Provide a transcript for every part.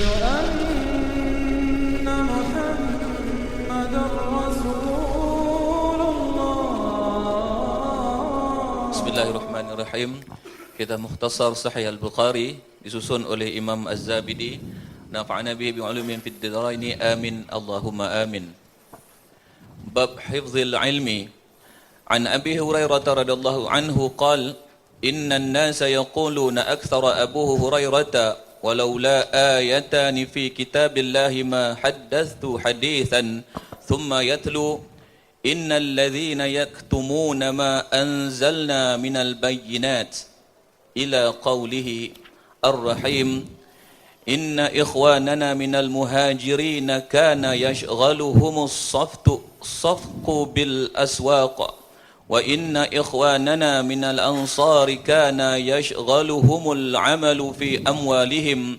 أن محمدا رسول الله. Bismillahirrahmanirrahim. Kita mukhtasar Sahih Al-Bukhari disusun oleh Imam Az-Zabidi. Nafa'ana bihi bi'ulumin fid daraini amin Allahumma amin. Bab hifzil ilmi. An Abi Hurairah radhiyallahu anhu qala inna an-nasa yaquluna akthara Abu Hurairah walaula ayatan fi kitabillahi ma haddathtu hadithan thumma yatlu innal ladhina yaktumuna ma anzalna minal bayyinat ila qawlihi ar-rahim inna ikhwanana minal muhajirin kana yashghaluhumus safqu bil aswaq wa inna ikhwanana minal ansari kana yashghaluhumul amalu fi amwalihim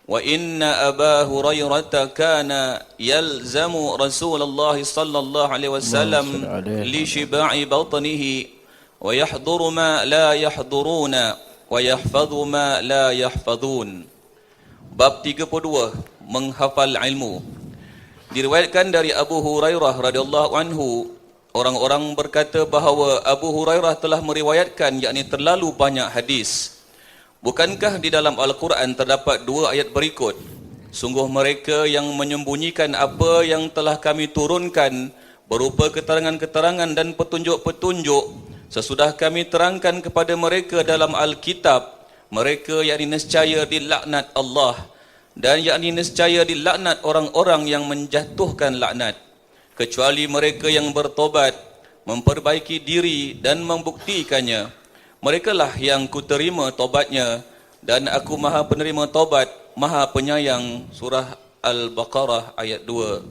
wa inna Aba Hurairah kana yalzamu Rasulullah sallallahu alaihi wasallam li shiba'i batnihi wa yahduru ma la yahduruna wa yahfadhu ma la yahfadhun. Bab 32, menghafal ilmu. Diriwayatkan dari Abu Hurairah radhiyallahu anhu, orang-orang berkata bahawa Abu Hurairah telah meriwayatkan, yakni terlalu banyak hadis. Bukankah di dalam Al-Quran terdapat dua ayat berikut? Sungguh mereka yang menyembunyikan apa yang telah kami turunkan berupa keterangan-keterangan dan petunjuk-petunjuk sesudah kami terangkan kepada mereka dalam Alkitab, mereka yakni nescaya dilaknat Allah dan yakni nescaya dilaknat orang-orang yang menjatuhkan laknat, kecuali mereka yang bertobat, memperbaiki diri dan membuktikannya. Mereka lah yang kuterima tobatnya dan aku maha penerima tobat, maha penyayang. Surah Al-Baqarah ayat 2,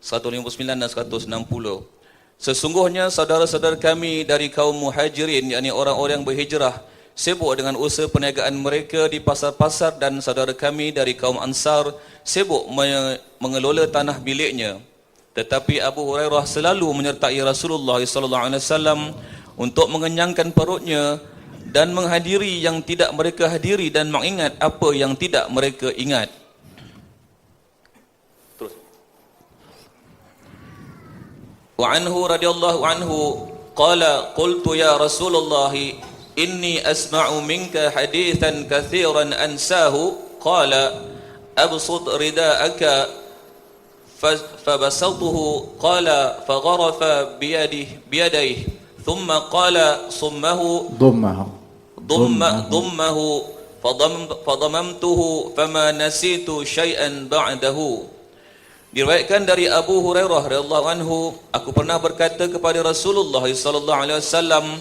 159 dan 160. Sesungguhnya saudara-saudara kami dari kaum muhajirin, yakni orang-orang yang berhijrah, sibuk dengan usaha perniagaan mereka di pasar-pasar, dan saudara kami dari kaum ansar sibuk mengelola tanah biliknya. Tetapi Abu Hurairah selalu menyertai Rasulullah SAW untuk mengenyangkan perutnya dan menghadiri yang tidak mereka hadiri dan mengingat apa yang tidak mereka ingat. Terus. Wa anhu radhiyallahu anhu qala qultu ya Rasulullah inni asma'u minka hadithan kathiran ansahu qala absut rida'aka fabasatuhu qala fagharafa biyadayhi thumma qala ضمه فضممته فما نسيت شيئا بعده. Diriwayatkan dari Abu Hurairah radhiyallahu anhu, aku pernah berkata kepada Rasulullah sallallahu alaihi wasallam,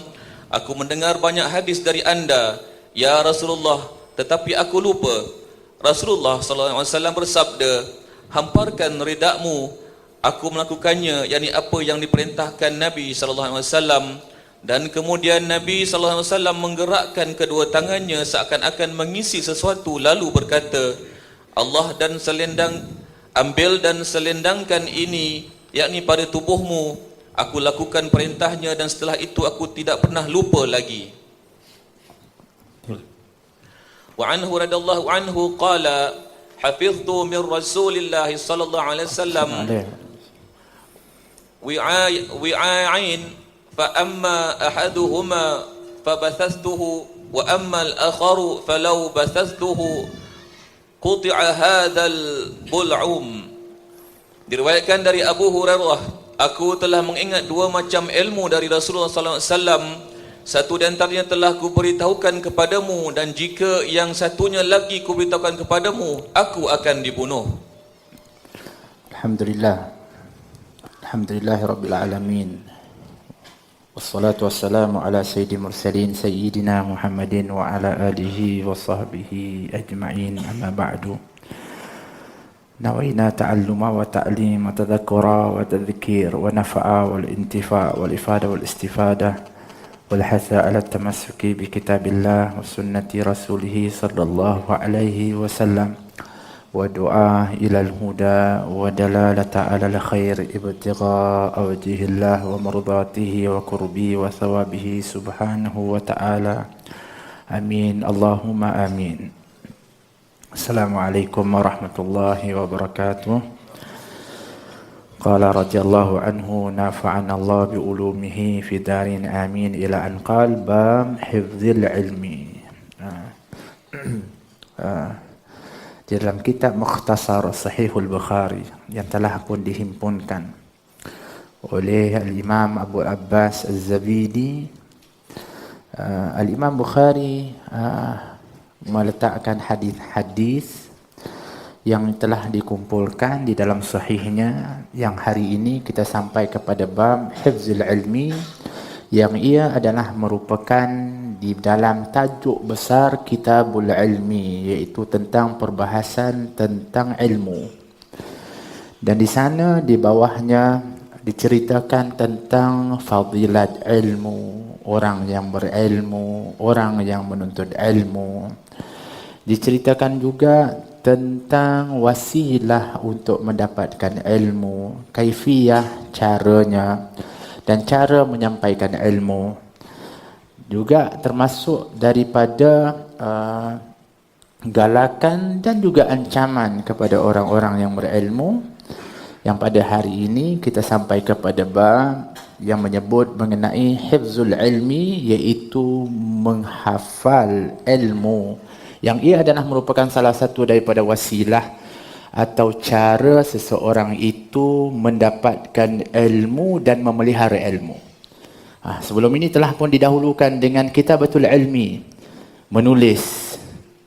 aku mendengar banyak hadis dari anda ya Rasulullah, tetapi aku lupa. Rasulullah sallallahu alaihi wasallam bersabda, hamparkan ridakmu. Aku melakukannya, yakni apa yang diperintahkan Nabi sallallahu alaihi wasallam. Dan kemudian Nabi SAW menggerakkan kedua tangannya seakan-akan mengisi sesuatu, lalu berkata, Allah dan ambil dan selendangkan ini, yakni pada tubuhmu. Aku lakukan perintahnya dan setelah itu aku tidak pernah lupa lagi. Wa anhu radhiyallahu anhu qala hafiztu min Rasulillah sallallahu alaihi wasallam wi'ain فأما أحدهما فبثثته وأما الآخر فلو بثثته قطع هذا البلعوم. Diriwayatkan dari Abu Hurairah, aku telah mengingat dua macam ilmu dari Rasulullah sallallahu alaihi wasallam. Satu di antaranya telah kuberitahukan kepadamu, dan jika yang satunya lagi kuberitahukan kepadamu, aku akan dibunuh. Alhamdulillah Rabbil Alamin. Wassalatu wassalamu ala sayyidil mursalin sayyidina Muhammadin wa ala alihi wa sahbihi ajma'in, amma ba'du. نوينا تعلم وتعليم وتذكر وتذكير ونفع والانتفاع والإفادة والاستفادة والحث على التمسك بكتاب الله وسنة رسوله صلى الله عليه وسلم ودعاء إلى الهدى ودلالة على الخير ابتغاء وجه الله ومرضاته وقربه وثوابه سبحانه وتعالى. آمين اللهم آمين. Assalamualaikum warahmatullahi wabarakatuh. Qala radhiyallahu anhu nafa'ana Allah bi ulumihi fi darin amin ila an qala bab hifdzil ilmi. Di dalam kitab Mukhtasar Sahihul Bukhari yang telah pun dihimpunkan oleh Al-Imam Abu Abbas Az-Zabidi, Al-Imam Bukhari meletakkan hadis-hadis yang telah dikumpulkan di dalam sahihnya, yang hari ini kita sampai kepada bab hifzul ilmi, yang ia adalah merupakan di dalam tajuk besar Kitabul Ilmi, iaitu tentang perbahasan tentang ilmu. Dan di sana di bawahnya diceritakan tentang fadilat ilmu, orang yang berilmu, orang yang menuntut ilmu. Diceritakan juga tentang wasilah untuk mendapatkan ilmu, kaifiyah, caranya, dan cara menyampaikan ilmu. Juga termasuk daripada galakan dan juga ancaman kepada orang-orang yang berilmu, yang pada hari ini kita sampai kepada bab yang menyebut mengenai hifzul ilmi, iaitu menghafal ilmu, yang ia adalah merupakan salah satu daripada wasilah atau cara seseorang itu mendapatkan ilmu dan memelihara ilmu. Sebelum ini telah pun didahulukan dengan kitabatul ilmi, menulis.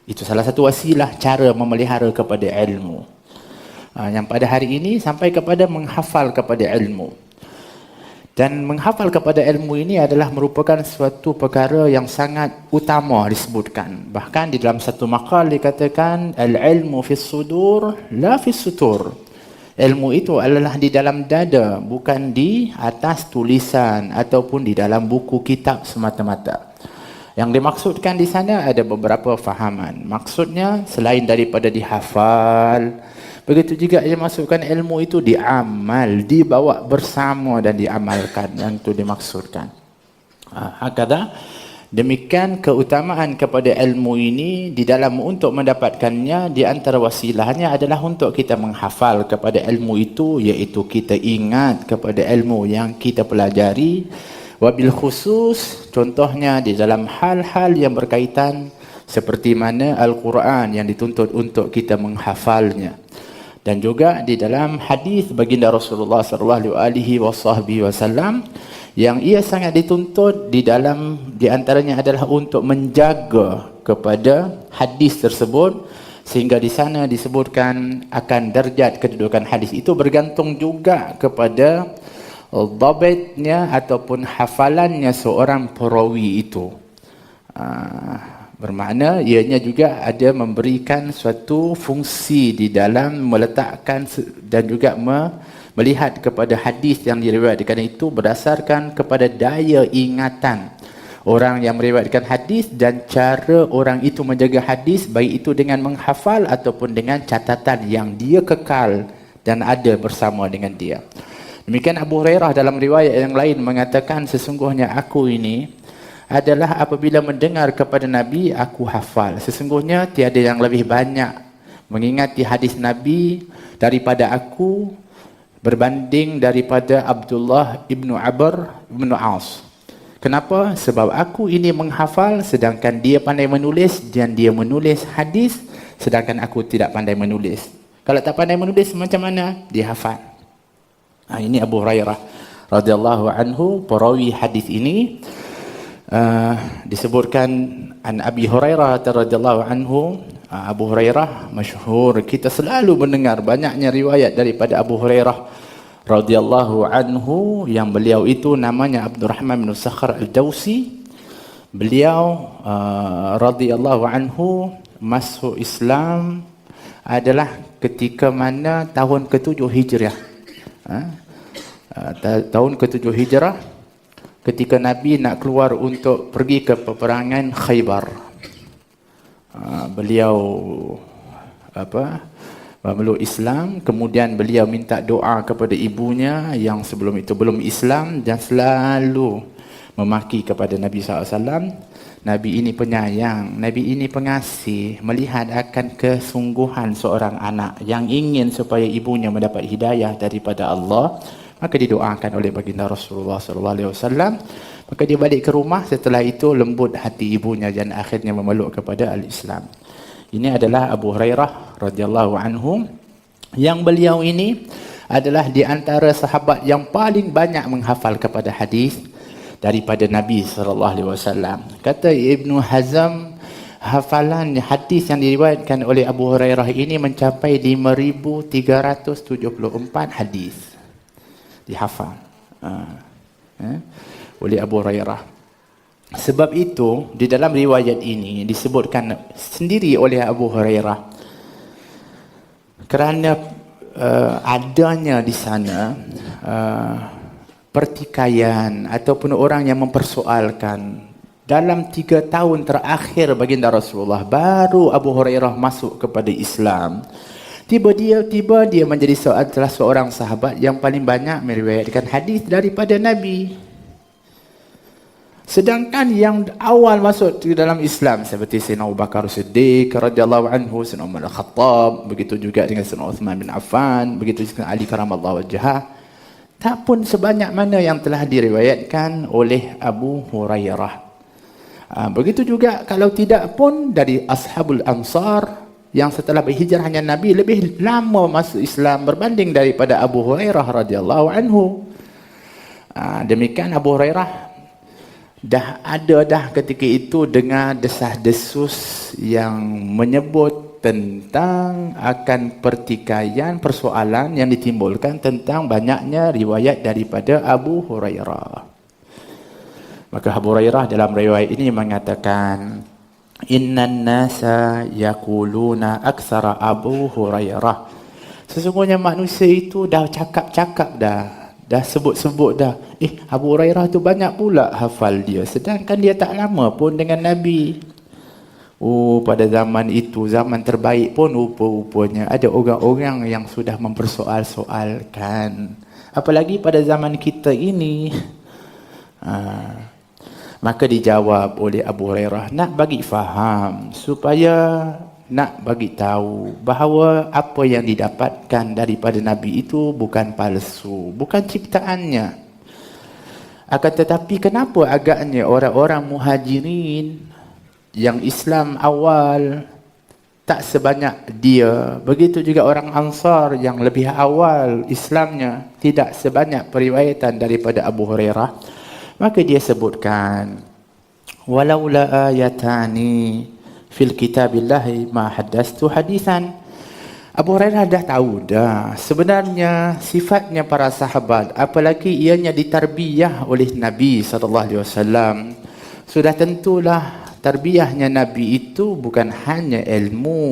Itu salah satu wasilah cara memelihara kepada ilmu. Yang pada hari ini sampai kepada menghafal kepada ilmu. Dan menghafal kepada ilmu ini adalah merupakan suatu perkara yang sangat utama disebutkan. Bahkan di dalam satu maqal dikatakan al-ilmu fis sudur la fis sutur. Ilmu itu adalah di dalam dada, bukan di atas tulisan ataupun di dalam buku kitab semata-mata. Yang dimaksudkan di sana ada beberapa fahaman. Maksudnya selain daripada dihafal, begitu juga dia masukkan ilmu itu diamal, dibawa bersama dan diamalkan. Yang itu dimaksudkan. Hakadha. Demikian keutamaan kepada ilmu ini di dalam untuk mendapatkannya, di antara wasilahnya adalah untuk kita menghafal kepada ilmu itu, iaitu kita ingat kepada ilmu yang kita pelajari. Wabil khusus, contohnya di dalam hal-hal yang berkaitan seperti mana Al-Quran yang dituntut untuk kita menghafalnya. Dan juga di dalam hadis baginda Rasulullah sallallahu alaihi wasallam yang ia sangat dituntut di antaranya adalah untuk menjaga kepada hadis tersebut, sehingga di sana disebutkan akan darjat kedudukan hadis itu bergantung juga kepada dhabitnya ataupun hafalannya seorang perawi itu. Bermakna ianya juga ada memberikan suatu fungsi di dalam meletakkan dan juga melihat kepada hadis yang diriwayatkan itu berdasarkan kepada daya ingatan orang yang meriwayatkan hadis dan cara orang itu menjaga hadis, baik itu dengan menghafal ataupun dengan catatan yang dia kekal dan ada bersama dengan dia. Demikian Abu Hurairah dalam riwayat yang lain mengatakan, sesungguhnya aku ini adalah apabila mendengar kepada Nabi, aku hafal. Sesungguhnya tiada yang lebih banyak mengingati hadis Nabi daripada aku, berbanding daripada Abdullah ibnu Amr ibnu As. Kenapa? Sebab aku ini menghafal, sedangkan dia pandai menulis, dan dia menulis hadis, sedangkan aku tidak pandai menulis. Kalau tak pandai menulis, macam mana? Dia hafal. Ini Abu Hurairah radhiyallahu anhu, perawi hadis ini. Disebutkan an Abi Hurairah radhiyallahu anhu. Abu Hurairah masyhur, kita selalu mendengar banyaknya riwayat daripada Abu Hurairah radhiyallahu anhu, yang beliau itu namanya Abdurrahman bin Sakhr Al-Dawsi. Beliau radhiyallahu anhu masuk Islam adalah ketika mana tahun ke-7 Hijrah. Tahun ke-7 Hijrah, ketika Nabi nak keluar untuk pergi ke peperangan Khaybar. Beliau memeluk Islam, kemudian beliau minta doa kepada ibunya yang sebelum itu belum Islam dan selalu memaki kepada Nabi SAW. Nabi ini penyayang, Nabi ini pengasih, melihat akan kesungguhan seorang anak yang ingin supaya ibunya mendapat hidayah daripada Allah, maka didoakan oleh baginda Rasulullah SAW. Maka dia balik ke rumah, setelah itu lembut hati ibunya dan akhirnya memeluk kepada al-Islam. Ini adalah Abu Hurairah radhiyallahu anhu, yang beliau ini adalah di antara sahabat yang paling banyak menghafal kepada hadis daripada Nabi SAW. Kata Ibnu Hazm, hafalan hadis yang diriwayatkan oleh Abu Hurairah ini mencapai 5,374 hadis dihafal oleh Abu Hurairah. Sebab itu di dalam riwayat ini disebutkan sendiri oleh Abu Hurairah, kerana adanya di sana pertikaian ataupun orang yang mempersoalkan. Dalam 3 tahun terakhir baginda Rasulullah, baru Abu Hurairah masuk kepada Islam. Tiba-tiba dia menjadi salah seorang sahabat yang paling banyak meriwayatkan hadis daripada Nabi. Sedangkan yang awal masuk ke dalam Islam seperti Sayyidina Abu Bakar Siddiq radhiyallahu anhu, Sayyidina Umar Al-Khattab, begitu juga dengan Sayyidina Uthman bin Affan, begitu juga Ali karamallahu wajhah, tak pun sebanyak mana yang telah diriwayatkan oleh Abu Hurairah. Begitu juga kalau tidak pun dari Ashabul Ansar yang setelah berhijrahnya Nabi lebih lama masuk Islam berbanding daripada Abu Hurairah radhiyallahu anhu. Demikian Abu Hurairah dah ada ketika itu dengar desah-desus yang menyebut tentang akan pertikaian, persoalan yang ditimbulkan tentang banyaknya riwayat daripada Abu Hurairah. Maka Abu Hurairah dalam riwayat ini mengatakan, innan nasa yaquluna aktsara Abu Hurairah. Sesungguhnya manusia itu dah cakap-cakap dah sebut-sebut dah. Abu Hurairah tu banyak pula hafal dia, sedangkan dia tak lama pun dengan Nabi. Pada zaman itu, zaman terbaik pun rupa-rupanya ada orang-orang yang sudah mempersoal-soalkan. Apalagi pada zaman kita ini. Maka dijawab oleh Abu Hurairah, nak bagi faham, supaya nak bagi tahu bahawa apa yang didapatkan daripada Nabi itu bukan palsu, bukan ciptaannya. Akan tetapi kenapa agaknya orang-orang muhajirin yang Islam awal tak sebanyak dia, begitu juga orang Ansar yang lebih awal Islamnya tidak sebanyak periwayatan daripada Abu Hurairah. Maka dia sebutkan, walaula ayatani fil kitabillahi ma haddastu hadisan. Abu Hurairah dah tahu dah sebenarnya sifatnya para sahabat, apalagi ianya ditarbiyah oleh Nabi SAW. Sudah tentulah tarbiyahnya Nabi itu bukan hanya ilmu,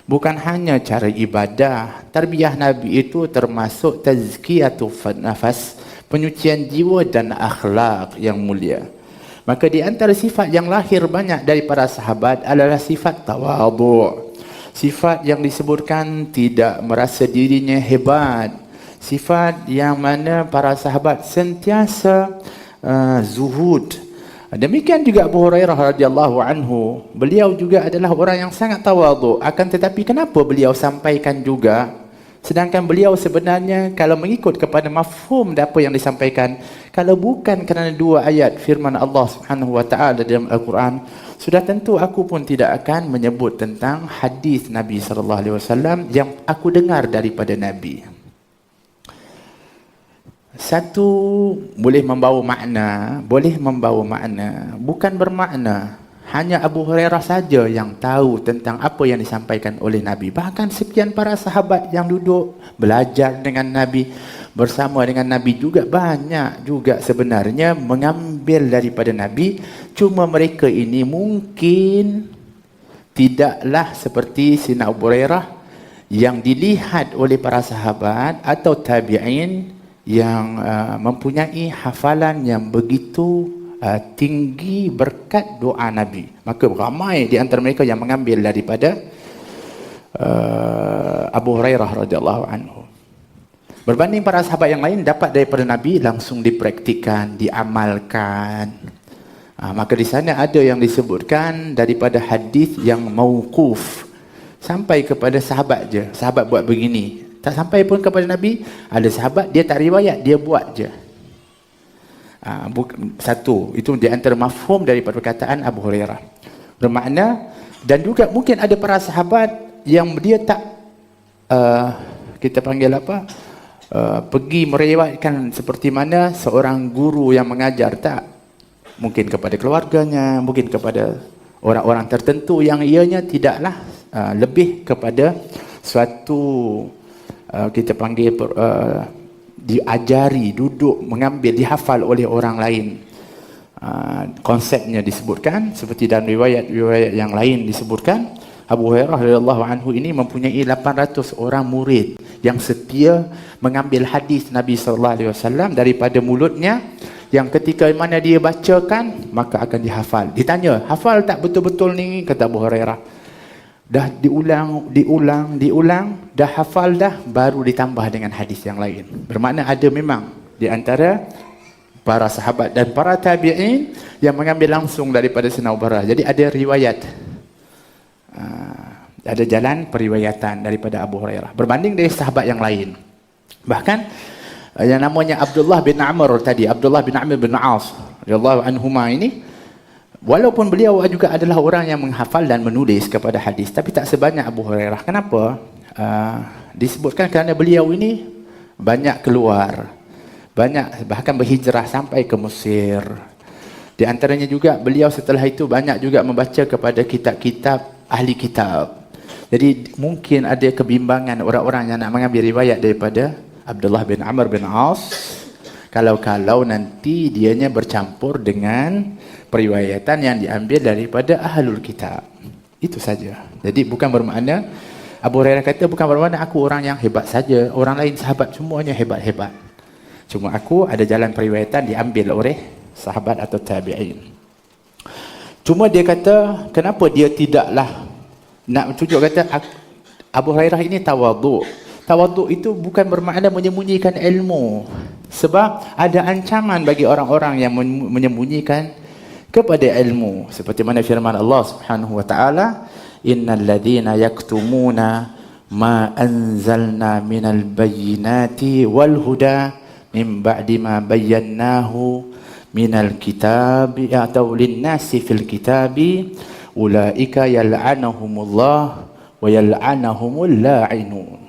bukan hanya cara ibadah. Tarbiyah Nabi itu termasuk tazkiyatun nafas, penyucian jiwa dan akhlak yang mulia. Maka di antara sifat yang lahir banyak dari para sahabat adalah sifat tawadhu'. Sifat yang disebutkan tidak merasa dirinya hebat. Sifat yang mana para sahabat sentiasa zuhud. Demikian juga Abu Hurairah radhiyallahu anhu, beliau juga adalah orang yang sangat tawadhu. Akan tetapi kenapa beliau sampaikan juga, sedangkan beliau sebenarnya kalau mengikut kepada mafhum apa yang disampaikan, kalau bukan kerana 2 ayat firman Allah Subhanahu wa taala dalam Al-Quran, sudah tentu aku pun tidak akan menyebut tentang hadis Nabi sallallahu alaihi wasallam yang aku dengar daripada Nabi. Satu boleh membawa makna, bukan bermakna hanya Abu Hurairah saja yang tahu tentang apa yang disampaikan oleh Nabi. Bahkan sekian para sahabat yang duduk belajar dengan Nabi, bersama dengan Nabi juga banyak juga sebenarnya mengambil daripada Nabi. Cuma mereka ini mungkin tidaklah seperti Sayyidina Abu Hurairah yang dilihat oleh para sahabat atau tabi'in yang mempunyai hafalan yang begitu tinggi berkat doa Nabi. Maka ramai di antara mereka yang mengambil daripada Abu Hurairah radhiyallahu anhu. Berbanding para sahabat yang lain dapat daripada Nabi langsung dipraktikkan, diamalkan. Maka di sana ada yang disebutkan daripada hadis yang mauquf sampai kepada sahabat je. Sahabat buat begini, tak sampai pun kepada Nabi. Ada sahabat dia tak riwayat, dia buat je. Satu, itu di antara mafhum daripada perkataan Abu Hurairah. Bermakna, dan juga mungkin ada para sahabat yang dia tak kita panggil apa, pergi meriwayatkan seperti mana seorang guru yang mengajar, tak. Mungkin kepada keluarganya, mungkin kepada orang-orang tertentu yang ianya tidaklah lebih kepada suatu kita panggil diajari, duduk, mengambil, dihafal oleh orang lain. Konsepnya disebutkan seperti dalam riwayat-riwayat yang lain disebutkan, Abu Hurairah radhiyallahu anhu ini mempunyai 800 orang murid yang setia mengambil hadis Nabi sallallahu alaihi wasallam daripada mulutnya, yang ketika mana dia bacakan maka akan dihafal. Ditanya, hafal tak betul-betul ni? Kata Abu Hurairah, dah diulang, dah hafal dah, baru ditambah dengan hadis yang lain. Bermakna ada memang di antara para sahabat dan para tabi'in yang mengambil langsung daripada Sayyidina Abu Hurairah. Jadi ada riwayat, ada jalan periwayatan daripada Abu Hurairah berbanding dari sahabat yang lain. Bahkan yang namanya Abdullah bin Amr tadi, Abdullah bin Amr bin As radhiyallahu anhuma ini, walaupun beliau juga adalah orang yang menghafal dan menulis kepada hadis, tapi tak sebanyak Abu Hurairah. Kenapa? Disebutkan kerana beliau ini banyak keluar, banyak bahkan berhijrah sampai ke Mesir. Di antaranya juga beliau setelah itu banyak juga membaca kepada kitab-kitab ahli kitab. Jadi mungkin ada kebimbangan orang-orang yang nak mengambil riwayat daripada Abdullah bin Amr bin As, kalau nanti dianya bercampur dengan periwayatan yang diambil daripada ahlul kitab. Itu saja. Jadi bukan bermakna, Abu Hurairah kata, bukan bermakna aku orang yang hebat saja, orang lain sahabat semuanya hebat-hebat. Cuma aku ada jalan periwayatan diambil oleh sahabat atau tabi'in. Cuma dia kata, kenapa dia tidaklah nak tunjuk, kata Abu Hurairah ini tawaduk. Tawaduk itu bukan bermakna menyembunyikan ilmu. Sebab ada ancaman bagi orang-orang yang menyembunyikan kepada ilmu. Seperti mana firman Allah Subhanahu wa taala, innal ladzina yaktumuna ma anzalna minal bayyinati wal huda min ba'di ma bayyanahu minal kitabi atau linnasi fil kitabi ulaika yal'anahumullah wa yal'anahumul la'inun.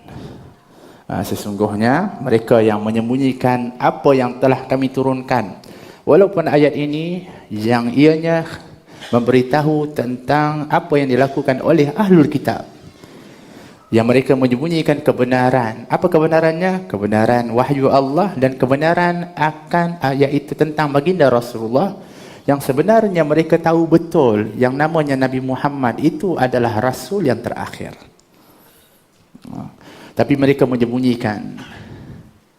Sesungguhnya mereka yang menyembunyikan apa yang telah kami turunkan, walaupun ayat ini yang ianya memberitahu tentang apa yang dilakukan oleh ahlul kitab, yang mereka menyembunyikan kebenaran. Apa kebenarannya? Kebenaran wahyu Allah dan kebenaran akan ayat itu tentang baginda Rasulullah, yang sebenarnya mereka tahu betul yang namanya Nabi Muhammad itu adalah Rasul yang terakhir. Tapi mereka menyembunyikan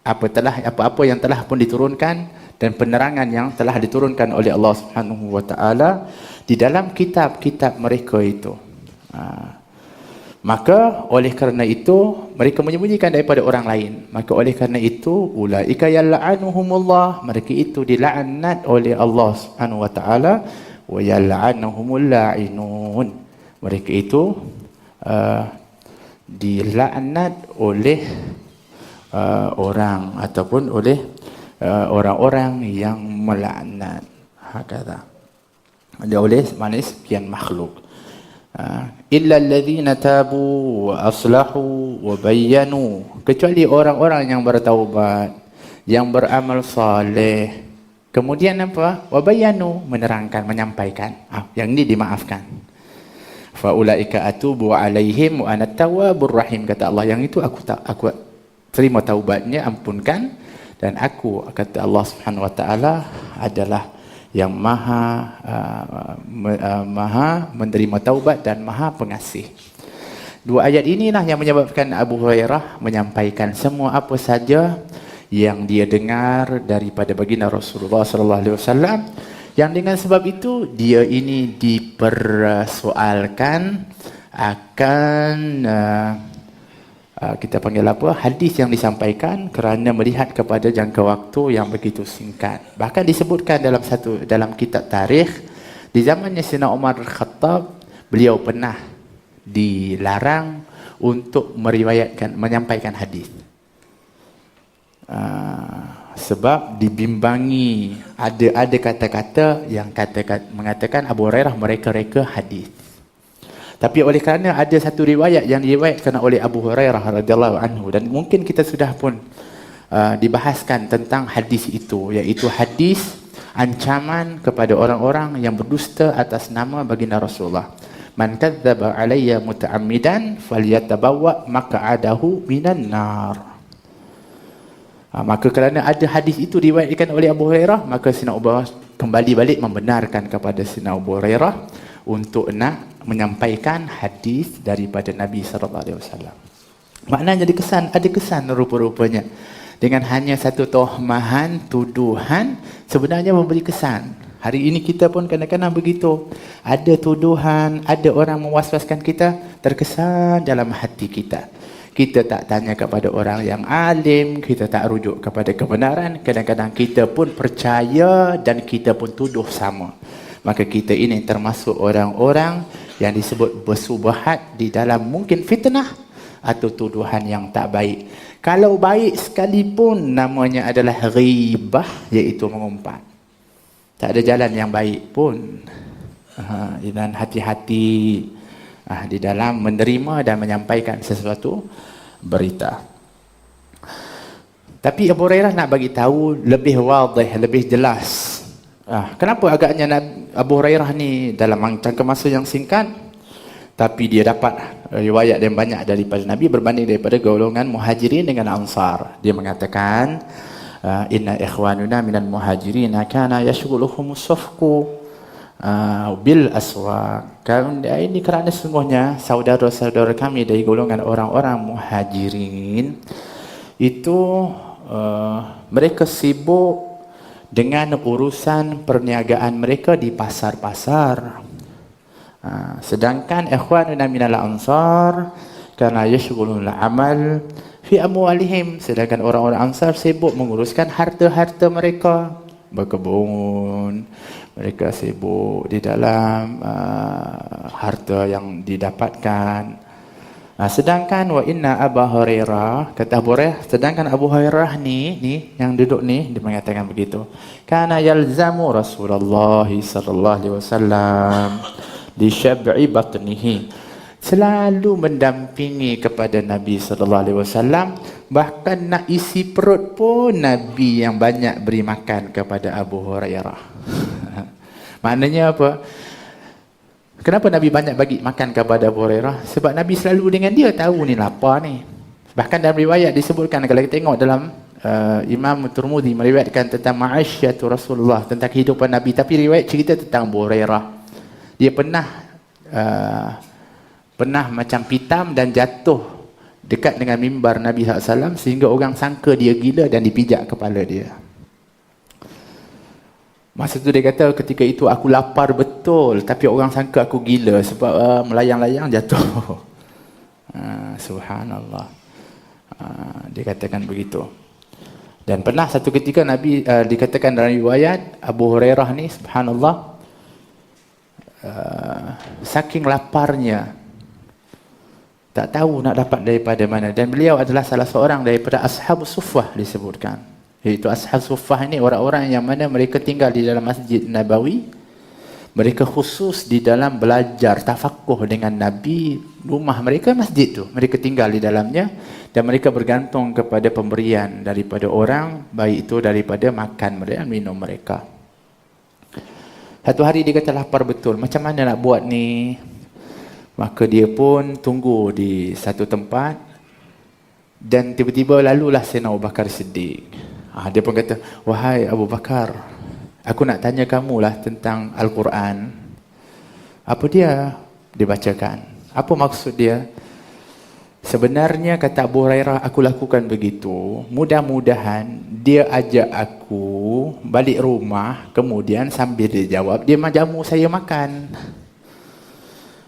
apa-apa yang telah pun diturunkan dan penerangan yang telah diturunkan oleh Allah Subhanahu wa taala di dalam kitab-kitab mereka itu. Maka oleh kerana itu mereka menyembunyikan daripada orang lain. Maka oleh kerana itu ulaika yal'anuhumullah, mereka itu dilaknat oleh Allah Subhanahu wa taala, wa yal'anuhumul la'inun, mereka itu dilaknat oleh orang ataupun oleh orang-orang yang melaknat. Hakata. Dia oleh mana sekian makhluk. Illa alladhina tabu wa aslahu wa bayyanu, kecuali orang-orang yang bertaubat, yang beramal saleh, kemudian apa? Wa bayyanu, menerangkan, menyampaikan. Yang ini dimaafkan. Fa ulaika atubu alaihim wa ana tawwabur rahim, kata Allah, yang itu aku terima taubatnya, ampunkan, dan aku, kata Allah Subhanahu wa taala, adalah yang maha menerima taubat dan maha pengasih. Dua ayat inilah yang menyebabkan Abu Hurairah menyampaikan semua apa saja yang dia dengar daripada baginda Rasulullah sallallahu alaihi wasallam, yang dengan sebab itu dia ini dipersoalkan akan kita panggil apa, hadis yang disampaikan kerana melihat kepada jangka waktu yang begitu singkat. Bahkan disebutkan dalam kitab tarikh Di zamannya Sayyidina Umar Khattab, beliau pernah dilarang untuk menyampaikan hadis. Sebab dibimbangi ada kata-kata yang mengatakan Abu Hurairah mereka-reka hadis. Tapi oleh kerana ada satu riwayat yang diriwayatkan oleh Abu Hurairah radhiyallahu anhu, dan mungkin kita sudah pun dibahaskan tentang hadis itu, iaitu hadis ancaman kepada orang-orang yang berdusta atas nama baginda Rasulullah. Man kadzdzaba alayya muta'ammidan falyatabawwa maq'adahu minan nar. Maka kerana ada hadis itu diriwayatkan oleh Abu Hurairah, maka Sayyidina Abu Hurairah kembali balik membenarkan kepada Sayyidina Abu Hurairah untuk nak menyampaikan hadis daripada Nabi sallallahu alaihi wasallam. Maknanya ada kesan rupa-rupanya. Dengan hanya satu tohmahan, tuduhan, sebenarnya memberi kesan. Hari ini kita pun kadang-kadang begitu. Ada tuduhan, ada orang mewaswaskan kita, terkesan dalam hati kita. Kita tak tanya kepada orang yang alim, kita tak rujuk kepada kebenaran. Kadang-kadang kita pun percaya dan kita pun tuduh sama. Maka kita ini termasuk orang-orang yang disebut bersubahat di dalam mungkin fitnah atau tuduhan yang tak baik. Kalau baik sekalipun namanya adalah ghibah, iaitu mengumpat. Tak ada jalan yang baik pun. Dan hati-hati di dalam menerima dan menyampaikan sesuatu berita. Tapi Abu Hurairah nak bagi tahu lebih wadih, lebih jelas. Kenapa agaknya Abu Hurairah ni dalam jangka masa yang singkat, tapi dia dapat riwayat yang banyak daripada Nabi berbanding daripada golongan muhajirin dengan ansar. Dia mengatakan, inna ikhwanuna minal muhajirin kana yashghuluhum safqu bil aswaq. Ini kerana sesungguhnya saudara-saudara kami dari golongan orang-orang muhajirin itu mereka sibuk dengan urusan perniagaan mereka di pasar-pasar. Sedangkan ikhwanuna minal ansar kana yashghulul amal fi amwalihim, sedangkan orang-orang ansar sibuk menguruskan harta-harta mereka, berkebun. Mereka sibuk di dalam harta yang didapatkan. Sedangkan wa inna Abu Hurairah, kata Abu Hurairah, sedangkan Abu Hurairah ni yang duduk ni, dia mengatakan begitu. Kana yalzamu Rasulullah sallallahu alaihi wasallam di syab'i batnihi, selalu mendampingi kepada Nabi sallallahu alaihi wasallam, bahkan nak isi perut pun Nabi yang banyak beri makan kepada Abu Hurairah. Maknanya apa? Kenapa Nabi banyak bagi makan kepada Abu Hurairah? Sebab Nabi selalu dengan dia tahu ni lapar ni. Bahkan dalam riwayat disebutkan, kalau kita tengok dalam Imam Tirmidzi meriwayatkan tentang ma'asyatu Rasulullah, tentang kehidupan Nabi, tapi riwayat cerita tentang Abu Hurairah. Dia pernah macam pitam dan jatuh dekat dengan mimbar Nabi SAW sehingga orang sangka dia gila dan dipijak kepala dia. Masa tu dia kata, ketika itu aku lapar betul, tapi orang sangka aku gila sebab melayang-layang jatuh. Subhanallah. Dia katakan begitu. Dan pernah satu ketika Nabi dikatakan dalam riwayat, Abu Hurairah ni subhanallah, saking laparnya tak tahu nak dapat daripada mana, dan beliau adalah salah seorang daripada Ashabus Suffah disebutkan. Iaitu Ashabus Suffah ini orang-orang yang mana mereka tinggal di dalam Masjid Nabawi. Mereka khusus di dalam belajar tafakuh dengan Nabi. Rumah mereka masjid tu, mereka tinggal di dalamnya, dan mereka bergantung kepada pemberian daripada orang, baik itu daripada makan mereka, minum mereka. Satu hari dia kata lapar betul, macam mana nak buat ni? Maka dia pun tunggu di satu tempat, dan tiba-tiba lalulah Sayyidina Abu Bakar Siddiq. Dia pun kata, wahai Abu Bakar, aku nak tanya kamulah tentang Al-Quran. Apa dia dibacakan? Apa maksud dia? Sebenarnya kata Abu Hurairah, aku lakukan begitu, mudah-mudahan dia ajak aku balik rumah, kemudian sambil dia jawab, dia jamu saya makan.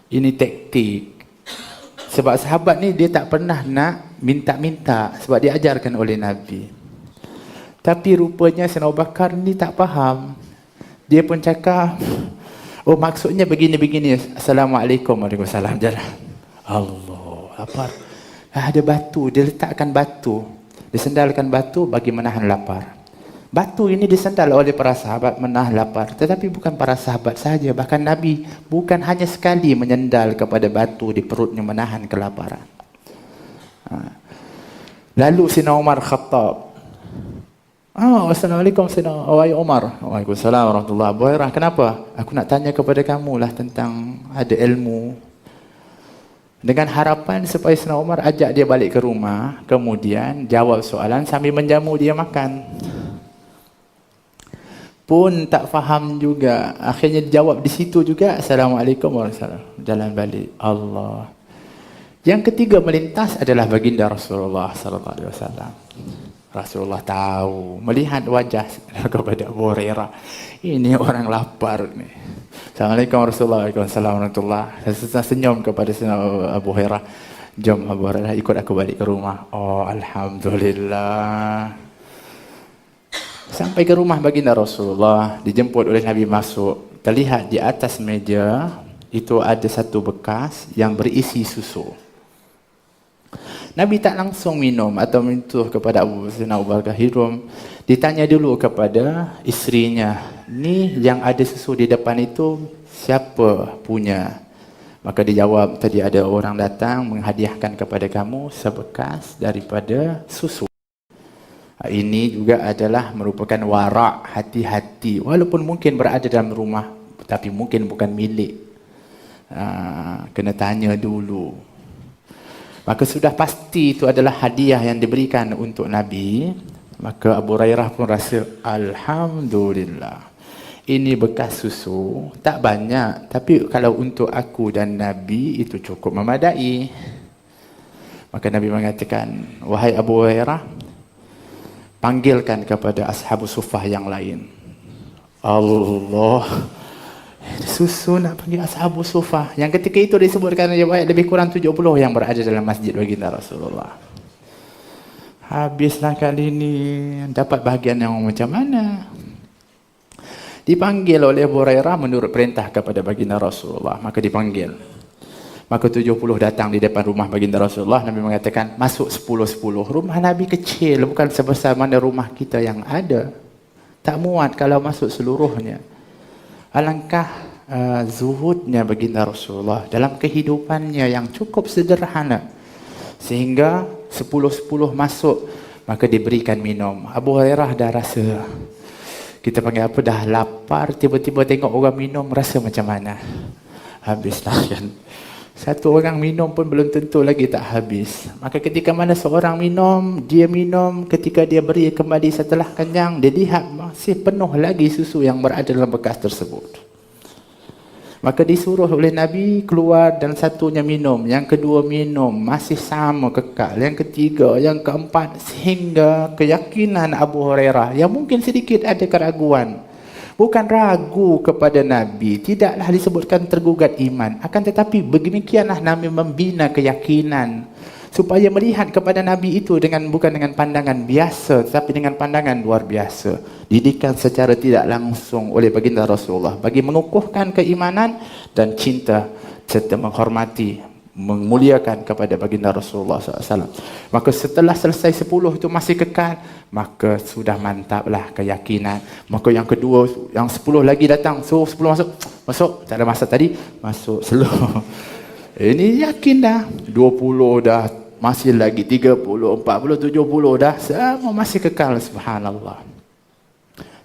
Ini taktik. Sebab sahabat ni dia tak pernah nak minta-minta, sebab dia ajarkan oleh Nabi. Tapi rupanya Sayyidina Abu Bakar ni tak faham. Dia pun cakap, Oh, maksudnya begini-begini. Assalamualaikum. Waalaikumsalam. Jalan. Allah, lapar. Ada batu, dia letakkan batu. Disendalkan batu bagi menahan lapar. Batu ini disendal oleh para sahabat menahan lapar. Tetapi bukan para sahabat saja, bahkan Nabi bukan hanya sekali menyendal kepada batu di perutnya menahan kelaparan. Lalu Sayyidina Umar Khattab. Assalamualaikum Sayyidina Umar. Waalaikumsalam warahmatullahi wabarakatuh. Kenapa? Aku nak tanya kepada kamu lah tentang ada ilmu. Dengan harapan supaya Sayyidina Umar ajak dia balik ke rumah, kemudian jawab soalan sambil menjamu dia makan. Pun tak faham juga. Akhirnya jawab di situ juga. Assalamualaikum warahmatullahi wabarakatuh. Jalan balik. Allah. Yang ketiga melintas adalah baginda Rasulullah sallallahu alaihi wasallam. Rasulullah tahu, melihat wajah kepada Abu Hurairah. Ini orang lapar ni. Assalamualaikum warahmatullahi wabarakatuh. Saya senyum kepada Abu Hurairah. Jom Abu Hurairah ikut aku balik ke rumah. Oh, alhamdulillah. Sampai ke rumah baginda Rasulullah, dijemput oleh Nabi masuk. Terlihat di atas meja itu ada satu bekas yang berisi susu. Nabi tak langsung minum atau minta kepada Abu Bakar Hirum. Ditanya dulu kepada isterinya, ni yang ada susu di depan itu siapa punya? Maka dijawab, tadi ada orang datang menghadiahkan kepada kamu sebekas daripada susu. Ini juga adalah merupakan warak, hati-hati. Walaupun mungkin berada dalam rumah, tapi mungkin bukan milik. Kena tanya dulu. Maka sudah pasti itu adalah hadiah yang diberikan untuk Nabi. Maka Abu Hurairah pun rasa, alhamdulillah. Ini bekas susu, tak banyak. Tapi kalau untuk aku dan Nabi, itu cukup memadai. Maka Nabi mengatakan, wahai Abu Hurairah, panggilkan kepada ashabus suffah yang lain. Allah, susu nak panggil ashabus suffah. Yang ketika itu disebutkan lebih kurang 70 yang berada dalam masjid baginda Rasulullah. Habislah kali ini, dapat bahagian yang macam mana? Dipanggil oleh Abu Hurairah menurut perintah kepada baginda Rasulullah. Maka dipanggil. Maka 70 datang di depan rumah baginda Rasulullah. Nabi mengatakan, masuk 10-10. Rumah Nabi kecil, bukan sebesar mana rumah kita yang ada. Tak muat kalau masuk seluruhnya. Alangkah zuhudnya baginda Rasulullah dalam kehidupannya yang cukup sederhana. Sehingga 10-10 masuk, maka diberikan minum. Abu Hurairah dah rasa, kita panggil apa, dah lapar, tiba-tiba tengok orang minum, rasa macam mana? Habislah kan. Satu orang minum pun belum tentu lagi tak habis. Maka ketika mana seorang minum, dia minum, ketika dia beri kembali setelah kenyang, dia lihat masih penuh lagi susu yang berada dalam bekas tersebut. Maka disuruh oleh Nabi keluar dan satunya minum, yang kedua minum, masih sama kekal, yang ketiga, yang keempat, sehingga keyakinan Abu Hurairah yang mungkin sedikit ada keraguan, bukan ragu kepada Nabi, tidaklah disebutkan tergugat iman. Akan tetapi beginikianlah Nabi membina keyakinan supaya melihat kepada Nabi itu bukan dengan pandangan biasa, tetapi dengan pandangan luar biasa. Didikan secara tidak langsung oleh baginda Rasulullah bagi mengukuhkan keimanan dan cinta serta menghormati, memuliakan kepada baginda Rasulullah SAW. Maka setelah selesai 10 itu masih kekal, maka sudah mantaplah keyakinan. Maka yang kedua, yang 10 lagi datang, so 10 masuk, tak ada masa tadi, masuk slow. Ini yakin dah, 20 dah, masih lagi 30, 40, 70 dah, semua masih kekal, subhanallah.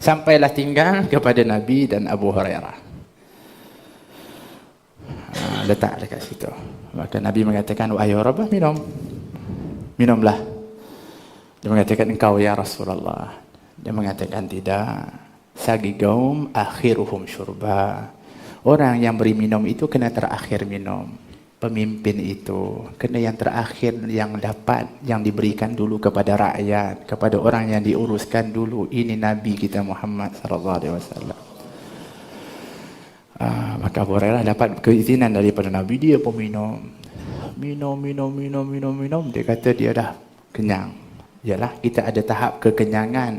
Sampailah tinggal kepada Nabi dan Abu Hurairah. Letak dekat situ. Maka Nabi mengatakan, wahai Rabbah, minumlah. Dia mengatakan, engkau ya Rasulullah. Dia mengatakan, tidak. Sagigaum akhiruhum syurba. Orang yang beri minum itu kena terakhir minum. Pemimpin itu kena yang terakhir yang dapat, yang diberikan dulu kepada rakyat, kepada orang yang diuruskan dulu. Ini Nabi kita Muhammad sallallahu alaihi wasallam. Maka Abu Hurairah dapat keizinan daripada Nabi, dia pun minum. Dia kata dia dah kenyang. Yalah, kita ada tahap kekenyangan.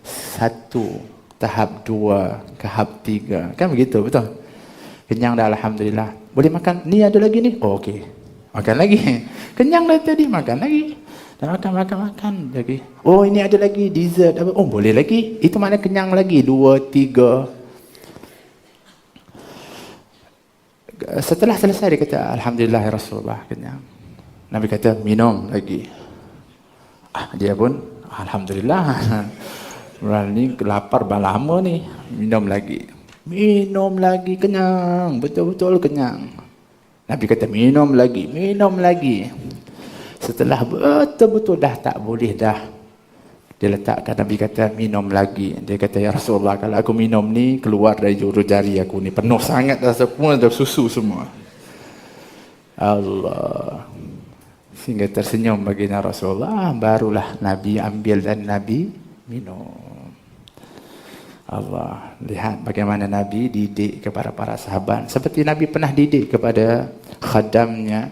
1, tahap 2, tahap 3. Kan begitu, betul? Kenyang dah alhamdulillah. Boleh makan? Ni ada lagi ni. Oh okey. Makan lagi. Kenyang dah tadi, makan lagi. Dah makan lagi. Oh ini ada lagi dessert apa? Oh boleh lagi. Itu makna kenyang lagi. 2, 3. Setelah selesai dia kata alhamdulillah ya Rasulullah, kenyang. Nabi kata minum lagi. Dia pun alhamdulillah. Ni lapar lama ni. Minum lagi, kenyang, betul-betul kenyang. Nabi kata minum lagi. Setelah betul-betul dah tak boleh dah, dia letakkan, Nabi kata minum lagi. Dia kata ya Rasulullah, kalau aku minum ni keluar dari juru jari aku ni, penuh sangat dah, semua dah susu semua. Allah. Sehingga tersenyum baginda Rasulullah, barulah Nabi ambil dan Nabi minum. Allah, lihat bagaimana Nabi didik kepada para sahabat. Seperti Nabi pernah didik kepada khadamnya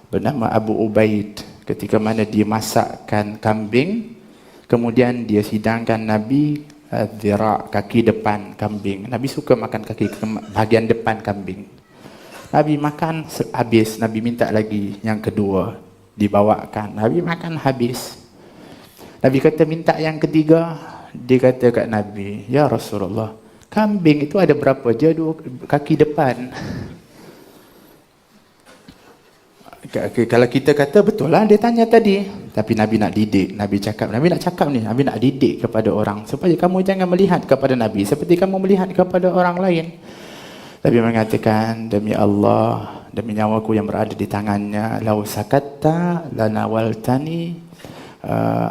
bernama Abu Ubaid, ketika mana dia masakkan kambing, kemudian dia sidangkan Nabi dhira', kaki depan kambing. Nabi suka makan kaki bahagian depan kambing. Nabi makan habis, Nabi minta lagi yang kedua dibawakan. Nabi makan habis. Nabi kata minta yang ketiga. Dia kata kat Nabi, ya Rasulullah, kambing itu ada berapa je kaki depan? Kalau kita kata betul lah dia tanya tadi, tapi Nabi nak didik. Nabi nak cakap ni, Nabi nak didik kepada orang supaya kamu jangan melihat kepada Nabi seperti kamu melihat kepada orang lain. Nabi mengatakan, demi Allah, demi nyawaku yang berada di tangannya, lau sakatta lanawaltani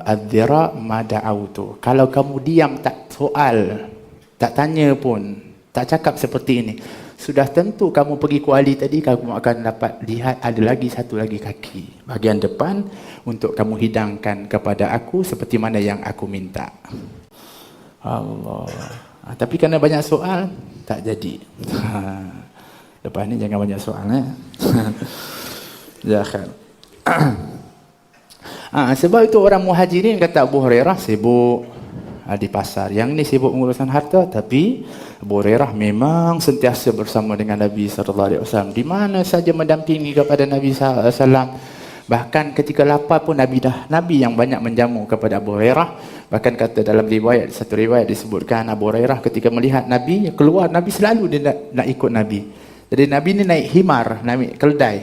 ad-dhira' ma da'autu. Kalau kamu diam, tak soal, tak tanya pun, tak cakap seperti ini, sudah tentu kamu pergi kuali tadi, kamu akan dapat lihat ada lagi satu lagi kaki bahagian depan untuk kamu hidangkan kepada aku seperti mana yang aku minta. Allah. Tapi kerana banyak soal, tak jadi. Lepas ni jangan banyak soal. Jangan. Sebab itu orang muhajirin kata Abu Hurairah sibuk di pasar, yang ni sibuk mengurusan harta, tapi Abu Hurairah memang sentiasa bersama dengan Nabi SAW, di mana saja mendampingi kepada Nabi SAW. Bahkan ketika lapar pun Nabi yang banyak menjamu kepada Abu Hurairah. Bahkan kata dalam satu riwayat disebutkan Abu Hurairah ketika melihat Nabi keluar, Nabi selalu dia nak ikut Nabi. Jadi Nabi ni naik himar, naik keldai.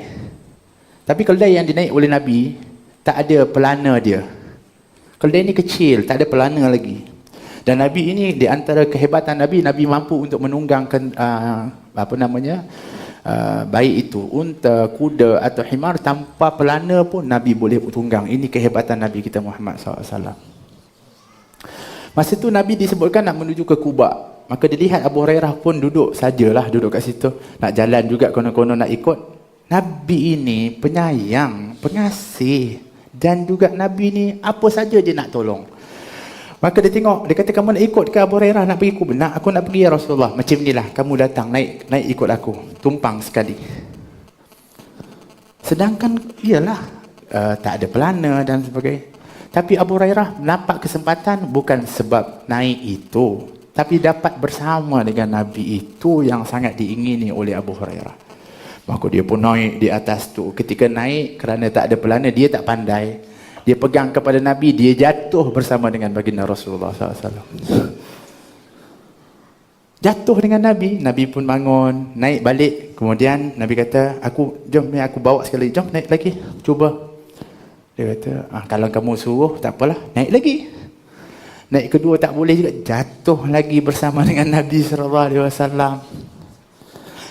Tapi keldai yang dinaik oleh Nabi tak ada pelana dia. Keldai ni kecil, tak ada pelana lagi. Dan Nabi ini di antara kehebatan Nabi mampu untuk menunggangkan baik itu unta, kuda atau himar tanpa pelana pun Nabi boleh tunggang. Ini kehebatan Nabi kita Muhammad SAW. Masa itu Nabi disebutkan nak menuju ke Quba. Maka dilihat Abu Hurairah pun duduk sajalah, duduk kat situ. Nak jalan juga konon-konon nak ikut. Nabi ini penyayang, pengasih. Dan juga Nabi ni apa saja dia nak tolong. Maka dia tengok, dia kata kamu nak ikut ke Abu Hurairah nak pergi Quba? Aku nak pergi ya Rasulullah. Macam inilah, kamu datang naik ikut aku. Tumpang sekali. Sedangkan iyalah tak ada pelana dan sebagainya. Tapi Abu Hurairah nampak kesempatan bukan sebab naik itu, tapi dapat bersama dengan Nabi itu yang sangat diingini oleh Abu Hurairah. Maka dia pun naik di atas tu. Ketika naik, kerana tak ada pelana, dia tak pandai. Dia pegang kepada Nabi, dia jatuh bersama dengan baginda Rasulullah SAW. Jatuh dengan Nabi, Nabi pun bangun, naik balik. Kemudian Nabi kata, jom aku bawa sekali, jom naik lagi, cuba. Dia kata, kalau kamu suruh, tak apalah, naik lagi. Naik kedua tak boleh juga, jatuh lagi bersama dengan Nabi SAW.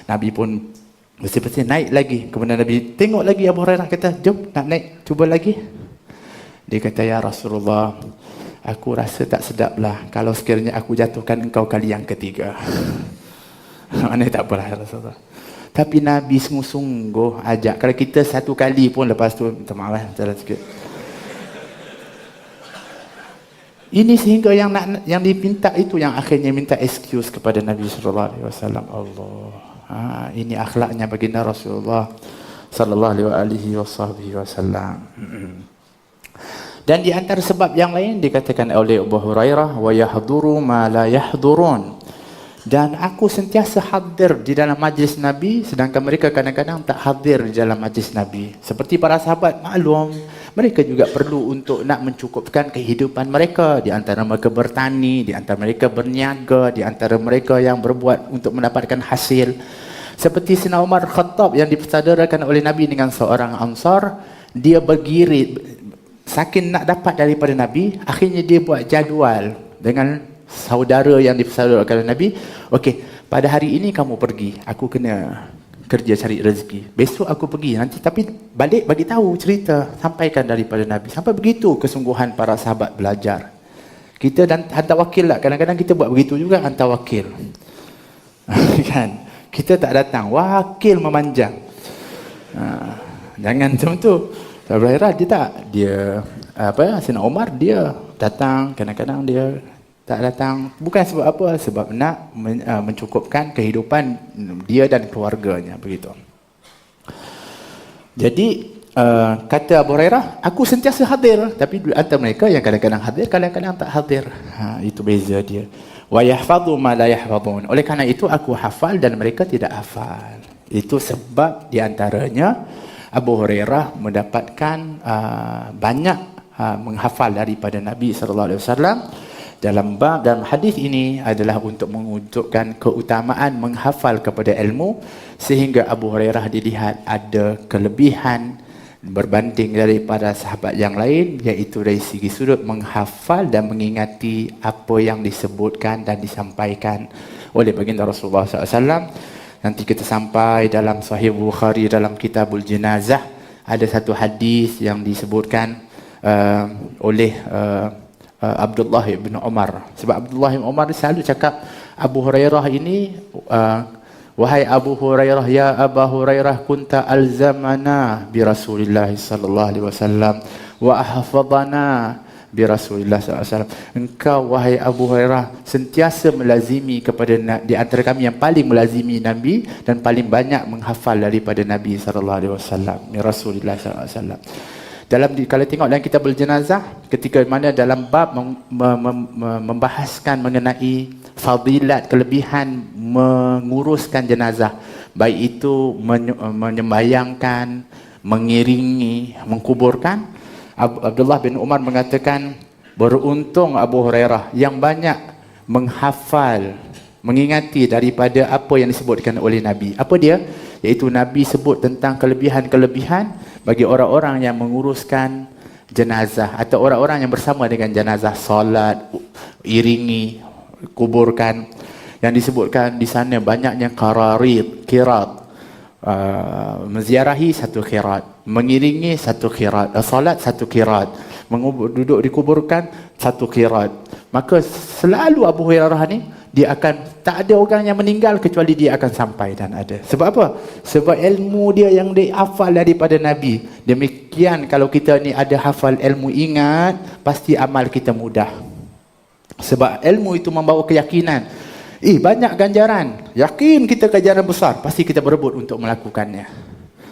Nabi pun bersih-bersih naik lagi. Kemudian Nabi tengok lagi Abu Hurairah, kata, jom nak naik, cuba lagi. Dia kata, ya Rasulullah, aku rasa tak sedap lah kalau sekiranya aku jatuhkan engkau kali yang ketiga. Mana tak apalah ya Rasulullah. Tapi Nabi sungguh-sungguh ajak. Kalau kita satu kali pun lepas tu, minta maaf lah, jalan sikit. Ini sehingga yang dipinta itu yang akhirnya minta excuse kepada Nabi SAW. Allah. Ini akhlaknya baginda Rasulullah sallallahu alaihi wasallam. Dan di antara sebab yang lain dikatakan oleh Abu Hurairah, wa yahduru ma la yahdurun. Dan aku sentiasa hadir di dalam majlis Nabi, sedangkan mereka kadang-kadang tak hadir di dalam majlis Nabi. Seperti para sahabat, maklum, mereka juga perlu untuk nak mencukupkan kehidupan mereka. Di antara mereka bertani, di antara mereka berniaga, di antara mereka yang berbuat untuk mendapatkan hasil. Seperti Sayyidina Umar Khattab yang dipersaudarakan oleh Nabi dengan seorang Ansar, dia bergirit, saking nak dapat daripada Nabi, akhirnya dia buat jadual dengan saudara yang dipersaudarakan oleh Nabi. Okey, pada hari ini kamu pergi, aku kena kerja cari rezeki. Besok aku pergi nanti, tapi balik bagi tahu cerita, sampaikan daripada Nabi. Sampai begitu kesungguhan para sahabat belajar. Kita dan hantar wakil lah. Kadang-kadang kita buat begitu juga, hantar wakil. Kan? Kita tak datang, wakil memanjang. Jangan macam tu. Abu Hurairah dia tak, dia Sayyidina Umar dia datang, kadang-kadang dia tak datang, bukan sebab apa, sebab nak mencukupkan kehidupan dia dan keluarganya, begitu. Jadi kata Abu Hurairah, aku sentiasa hadir, tapi antara mereka yang kadang-kadang hadir, kadang-kadang tak hadir. Itu beza dia. Wa yahfadhu ma la yahfadhun. Oleh kerana itu aku hafal dan mereka tidak hafal. Itu sebab di antaranya Abu Hurairah mendapatkan banyak menghafal daripada Nabi sallallahu alaihi wasallam. Dalam hadis ini adalah untuk menunjukkan keutamaan menghafal kepada ilmu, sehingga Abu Hurairah dilihat ada kelebihan berbanding daripada sahabat yang lain, iaitu dari segi sudut menghafal dan mengingati apa yang disebutkan dan disampaikan oleh baginda Rasulullah SAW. Nanti kita sampai dalam Sahih Bukhari dalam Kitabul Jenazah, ada satu hadis yang disebutkan oleh Abdullah bin Umar. Sebab Abdullah bin Umar selalu cakap Abu Hurairah ini, wahai Abu Hurairah, ya Abu Hurairah, kunta alzamana bi Rasulillah sallallahu alaihi wasallam wa ahfadhana bi Rasulillah sallallahu alaihi wasallam. Engkau wahai Abu Hurairah sentiasa melazimi kepada, di antara kami yang paling melazimi Nabi dan paling banyak menghafal daripada Nabi sallallahu alaihi wasallam, bi Rasulillah sallallahu alaihi wasallam. Kalau tengok dalam kitab jenazah, ketika mana dalam bab membahaskan mengenai fadilat, kelebihan menguruskan jenazah, baik itu menyembayangkan, mengiringi, mengkuburkan, Abdullah bin Umar mengatakan, beruntung Abu Hurairah yang banyak menghafal, mengingati daripada apa yang disebutkan oleh Nabi. Apa dia? Iaitu Nabi sebut tentang kelebihan-kelebihan bagi orang-orang yang menguruskan jenazah atau orang-orang yang bersama dengan jenazah, solat, iringi, kuburkan. Yang disebutkan di sana banyaknya qirat, menziarahi satu qirat, mengiringi satu qirat, solat satu qirat, duduk dikuburkan satu qirat. Maka selalu Abu Hurairah ni, dia akan, tak ada orang yang meninggal kecuali dia akan sampai dan ada. Sebab apa? Sebab ilmu dia yang dia hafal daripada Nabi. Demikian kalau kita ni ada hafal ilmu, ingat, pasti amal kita mudah. Sebab ilmu itu membawa keyakinan. Banyak ganjaran. Yakin kita ganjaran besar, pasti kita berebut untuk melakukannya.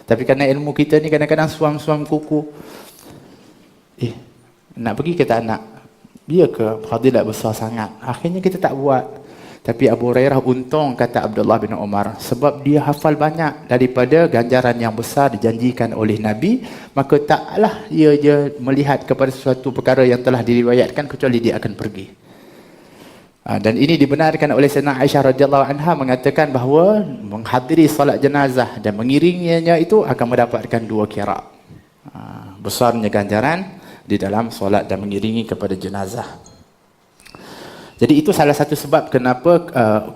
Tapi kerana ilmu kita ni kadang-kadang suam-suam kuku. Nak pergi ke tak nak? Dia ke fadilat besar sangat. Akhirnya kita tak buat. Tapi Abu Hurairah untung, kata Abdullah bin Umar, sebab dia hafal banyak daripada ganjaran yang besar dijanjikan oleh Nabi, maka taklah dia melihat kepada sesuatu perkara yang telah diriwayatkan kecuali dia akan pergi. Dan ini dibenarkan oleh Sayyidina Aisyah radhiyallahu anha, mengatakan bahawa menghadiri solat jenazah dan mengiringinya itu akan mendapatkan 2 qiraat. Besarnya ganjaran di dalam solat dan mengiringi kepada jenazah. Jadi itu salah satu sebab kenapa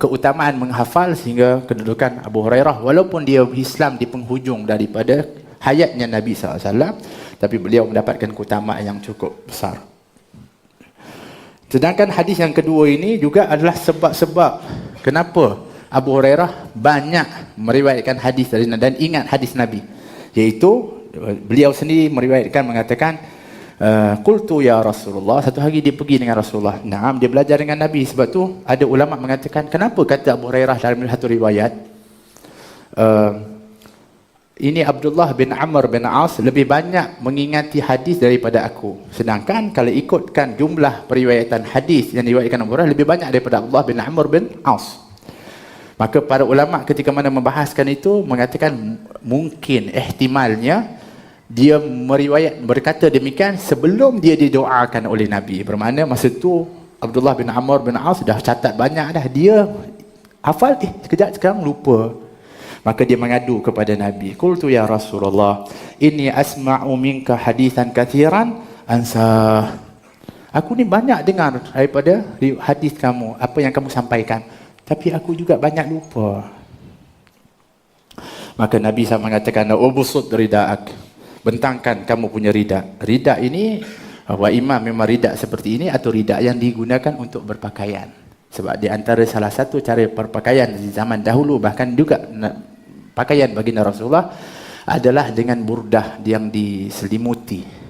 keutamaan menghafal, sehingga kedudukan Abu Hurairah, walaupun dia Islam di penghujung daripada hayatnya Nabi SAW, tapi beliau mendapatkan keutamaan yang cukup besar. Sedangkan hadis yang kedua ini juga adalah sebab-sebab kenapa Abu Hurairah banyak meriwayatkan hadis dari Nabi dan ingat hadis Nabi. Iaitu beliau sendiri meriwayatkan, mengatakan, qultu ya Rasulullah, satu hari dia pergi dengan Rasulullah. Naam, dia belajar dengan Nabi. Sebab tu ada ulama mengatakan, kenapa kata Abu Hurairah dalam satu riwayat, ini Abdullah bin Amr bin As lebih banyak mengingati hadis daripada aku. Sedangkan kalau ikutkan jumlah periwayatan hadis yang diriwayatkan Abu Hurairah, lebih banyak daripada Abdullah bin Amr bin As. Maka para ulama ketika mana membahaskan itu mengatakan mungkin ihtimalnya dia berkata demikian sebelum dia didoakan oleh Nabi. Bermakna masa tu Abdullah bin Amr bin As dah catat banyak dah, dia hafal sekejap sekarang lupa. Maka dia mengadu kepada Nabi, qultu ya Rasulullah inni asma'u minka hadithan kathiran ansa. Aku ni banyak dengar daripada hadis kamu, apa yang kamu sampaikan, tapi aku juga banyak lupa. Maka Nabi SAW mengatakan, ubusud rida'ak, bentangkan kamu punya rida. Rida ini, wa imam memang rida seperti ini atau rida yang digunakan untuk berpakaian. Sebab di antara salah satu cara berpakaian di zaman dahulu, bahkan juga pakaian baginda Rasulullah adalah dengan burdah yang diselimuti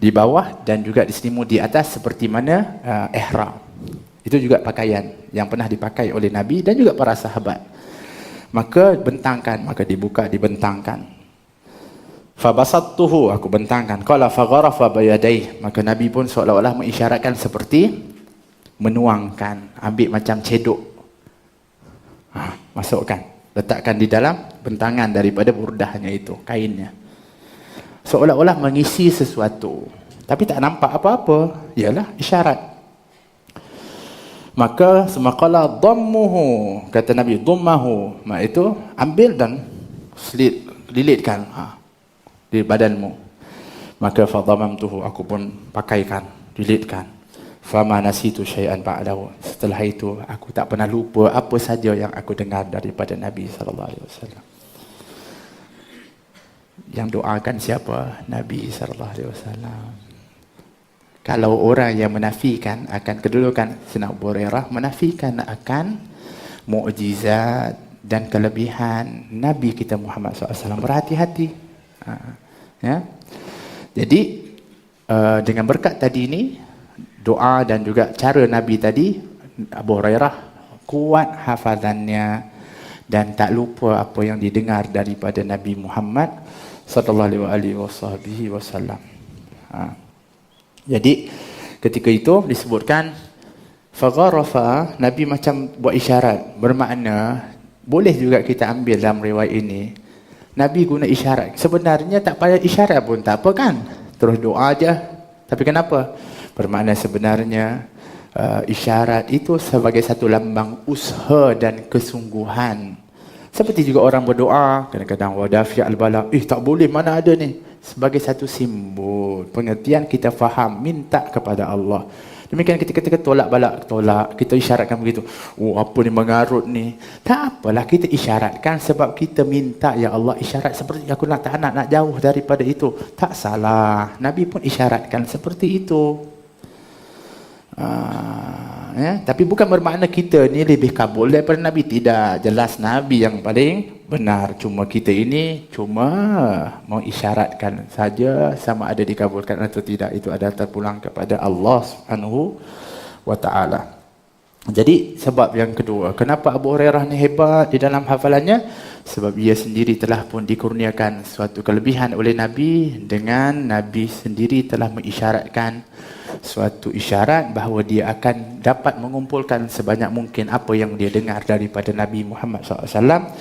di bawah dan juga diselimuti di atas seperti mana ihram. Itu juga pakaian yang pernah dipakai oleh Nabi dan juga para sahabat. Maka bentangkan, maka dibuka, dibentangkan. Fabasattuhu, aku bentangkan. Qala fagharafa bayadayh, maka Nabi pun seolah-olah mengisyaratkan seperti menuangkan, ambil macam cedok. Masukkan, letakkan di dalam bentangan daripada burdahnya itu, kainnya. Seolah-olah mengisi sesuatu, tapi tak nampak apa-apa. Ialah isyarat. Maka semaqala dhammuhu, kata Nabi, dhammahu, mak itu ambil dan lilitkan di badanmu. Maka fadhamamtuhu, aku pun pakaikan, lilitkan. Fama nasitu syai'an ba'dahu, setelah itu aku tak pernah lupa apa saja yang aku dengar daripada Nabi sallallahu alaihi wasallam. Yang doakan siapa? Nabi sallallahu alaihi wasallam. Kalau orang yang menafikan akan kedudukan Sayyidina Abu Hurairah, menafikan akan mukjizat dan kelebihan Nabi kita Muhammad SAW, berhati-hati. Ya. Jadi dengan berkat tadi ini, doa dan juga cara Nabi tadi, Abu Hurairah kuat hafazannya dan tak lupa apa yang didengar daripada Nabi Muhammad sallallahu alaihi wasallam. Jadi ketika itu disebutkan fagharafa, Nabi macam buat isyarat. Bermakna boleh juga kita ambil dalam riwayat ini, Nabi guna isyarat. Sebenarnya tak payah isyarat pun tak apa kan, terus doa aja. Tapi kenapa? Bermakna sebenarnya isyarat itu sebagai satu lambang usaha dan kesungguhan. Seperti juga orang berdoa, kadang-kadang wadafi al-bala, tak boleh, mana ada ni. Sebagai satu simbol, pengertian kita faham, minta kepada Allah. Demikian ketika tolak balak, tolak, kita isyaratkan begitu. Apa ni mengarut ni. Tak apalah, kita isyaratkan sebab kita minta, ya Allah, isyarat seperti aku nak jauh daripada itu. Tak salah. Nabi pun isyaratkan seperti itu. Ya, tapi bukan bermakna kita ni lebih kabul daripada Nabi. Tidak, jelas Nabi yang paling benar. Cuma kita ini cuma mengisyaratkan saja, sama ada dikabulkan atau tidak itu adalah terpulang kepada Allah Subhanahu wa taala. Jadi sebab yang kedua, kenapa Abu Hurairah ni hebat di dalam hafalannya? Sebab ia sendiri telah pun dikurniakan suatu kelebihan oleh Nabi, dengan Nabi sendiri telah mengisyaratkan suatu isyarat bahawa dia akan dapat mengumpulkan sebanyak mungkin apa yang dia dengar daripada Nabi Muhammad SAW.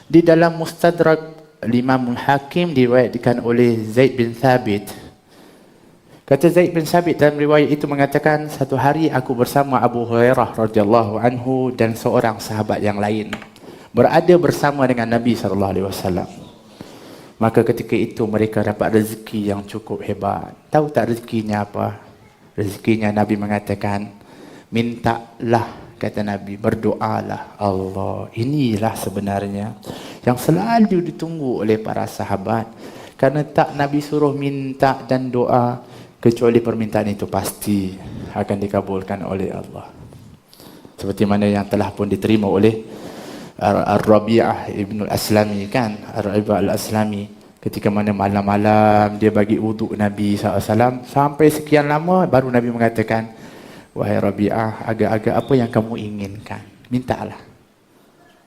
Di dalam Mustadrak Imam Hakim diriwayatkan oleh Zaid bin Thabit. Kata Zaid bin Thabit dalam riwayat itu mengatakan, satu hari aku bersama Abu Hurairah radhiyallahu anhu dan seorang sahabat yang lain berada bersama dengan Nabi SAW. Maka ketika itu mereka dapat rezeki yang cukup hebat. Tahu tak rezekinya apa? Rezekinya Nabi mengatakan, mintalah, kata Nabi, berdoalah Allah. Inilah sebenarnya yang selalu ditunggu oleh para sahabat. Karena tak Nabi suruh minta dan doa, kecuali permintaan itu pasti akan dikabulkan oleh Allah. Seperti mana yang telah pun diterima oleh Ar-Rabi'ah Ibn Al-Aslami kan, Ar-Rabi'ah Al-Aslami. Ketika mana malam-malam dia bagi wuduk Nabi SAW, sampai sekian lama baru Nabi mengatakan, wahai Rabi'ah, agak-agak apa yang kamu inginkan, mintalah.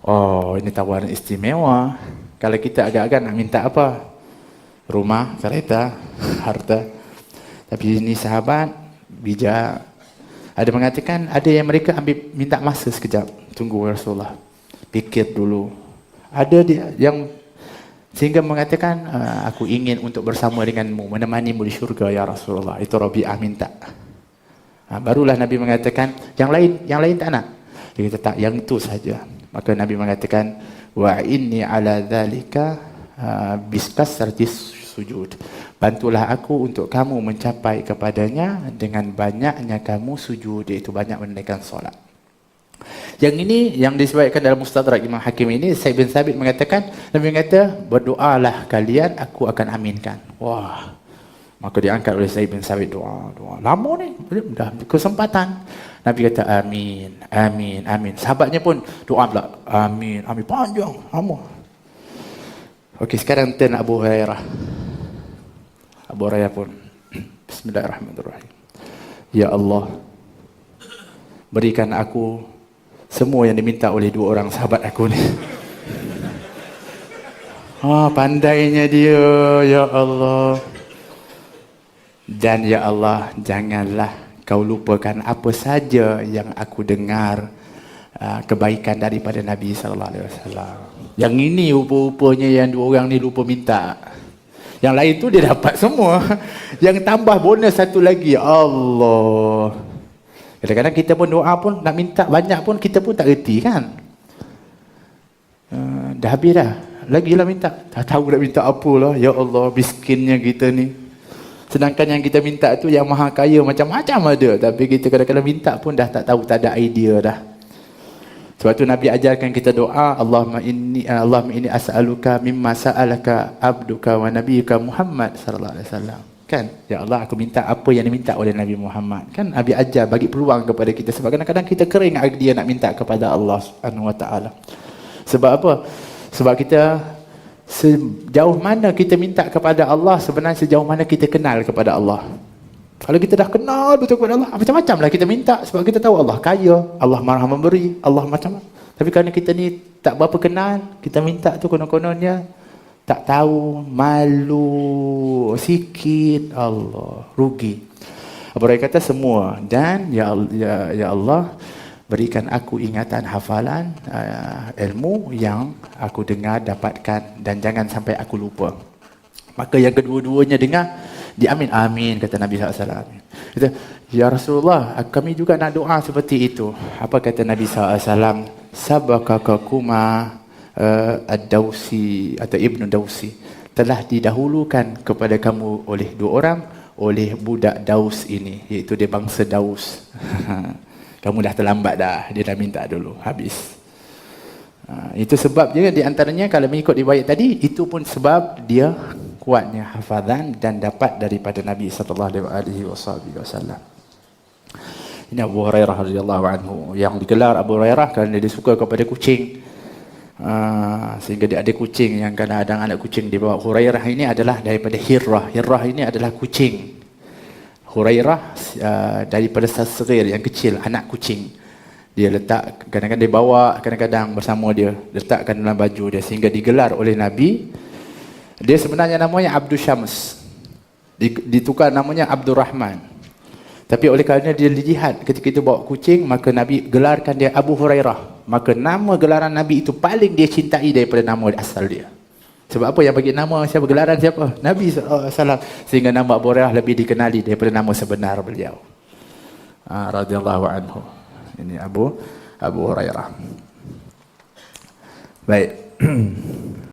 Oh, ini tawaran istimewa. Kalau kita agak-agak nak minta apa? Rumah, kereta, harta. Tapi ini sahabat bijak. Ada mengatakan, ada yang mereka ambil minta masa sekejap, tunggu Rasulullah. Fikir dulu. Ada dia yang sehingga mengatakan, aku ingin untuk bersama denganmu, menemanimu di syurga ya Rasulullah. Itu Rabi'ah minta. Barulah Nabi mengatakan, yang lain tak nak. Dia kata tak, yang itu saja. Maka Nabi mengatakan, wa inni ala dzalika biskasrati sujud. Bantulah aku untuk kamu mencapai kepadanya dengan banyaknya kamu sujud, iaitu banyak menunaikan solat. Yang ini yang disebutkan dalam Mustadrak Imam Hakim ini, Sa'id bin Sabit mengatakan, Nabi kata, berdoalah kalian, aku akan aminkan. Wah, maka diangkat oleh Sa'id bin Sabit, doa. Lama ni, dah kesempatan. Nabi kata, amin, amin, amin. Sahabatnya pun doa pula, amin, amin. Panjang, lama. Okey, sekarang turn Abu Hurairah. Abu Hurairah pun, Bismillahirrahmanirrahim. Ya Allah, berikan aku semua yang diminta oleh dua orang sahabat aku ni. Pandainya dia, ya Allah. Dan ya Allah, janganlah kau lupakan apa saja yang aku dengar kebaikan daripada Nabi SAW. Yang ini rupa-rupanya yang dua orang ni lupa minta. Yang lain tu dia dapat semua. Yang tambah bonus satu lagi, Allah. Kadang-kadang kita pun doa pun nak minta banyak pun kita pun tak reti kan. Dah habis dah. Lagilah minta. Tak tahu nak minta apalah. Ya Allah, miskinnya kita ni. Sedangkan yang kita minta tu yang maha kaya macam-macam ada. Tapi kita kadang-kadang minta pun dah tak tahu, tak ada idea dah. Sebab tu Nabi ajarkan kita doa, Allahumma inni as'aluka mimma sa'alaka abduka wa nabiyyuka Muhammad sallallahu alaihi wasallam. Kan? Ya Allah, aku minta apa yang diminta oleh Nabi Muhammad. Kan Nabi ajar, bagi peluang kepada kita. Sebab kadang-kadang kita kering dia nak minta kepada Allah Subhanahu wa taala. Sebab apa? Sebab kita sejauh mana kita minta kepada Allah, sebenarnya sejauh mana kita kenal kepada Allah. Kalau kita dah kenal betul kepada Allah, macam-macam lah kita minta. Sebab kita tahu Allah kaya, Allah maha memberi, Allah macam-macam. Tapi kerana kita ni tak berapa kenal, kita minta tu konon-kononnya tak tahu, malu sikit, Allah, rugi. Abu Hurairah kata semua. Dan ya Allah, berikan aku ingatan, hafalan, ilmu yang aku dengar, dapatkan, dan jangan sampai aku lupa. Maka yang kedua-duanya dengar, diamin, amin, kata Nabi SAW. Kata, ya Rasulullah, kami juga nak doa seperti itu. Apa kata Nabi SAW? Sabakakakuma Ad-Dawsi atau Ibnu Dawsi telah didahulukan kepada kamu oleh dua orang, oleh budak Daus ini, iaitu dia bangsa Daus. Kamu dah terlambat dah, dia dah minta dulu, habis. Itu sebabnya di antaranya kalau mengikut riwayat tadi, itu pun sebab dia kuatnya hafazan dan dapat daripada Nabi sallallahu alaihi wasallam. Ini Abu Hurairah radhiyallahu anhu, yang digelar Abu Hurairah kerana dia suka kepada kucing. Sehingga dia ada kucing yang kadang-kadang anak kucing dibawa. Hurairah ini adalah daripada Hirrah. Hirrah ini adalah kucing. Hurairah daripada Sasghir, yang kecil, anak kucing. Dia letak, kadang-kadang dia bawa, kadang-kadang bersama dia, letakkan dalam baju dia, sehingga digelar oleh Nabi. Dia sebenarnya namanya Abdul Syams, ditukar namanya Abdul Rahman. Tapi oleh kerana dia jihad ketika itu bawa kucing, maka Nabi gelarkan dia Abu Hurairah. Maka nama gelaran Nabi itu paling dia cintai daripada nama asal dia. Sebab apa yang bagi nama siapa, gelaran siapa? Nabi SAW. Sehingga nama Abu Hurairah lebih dikenali daripada nama sebenar beliau. Radhiyallahu anhu. Ini Abu Hurairah. Baik.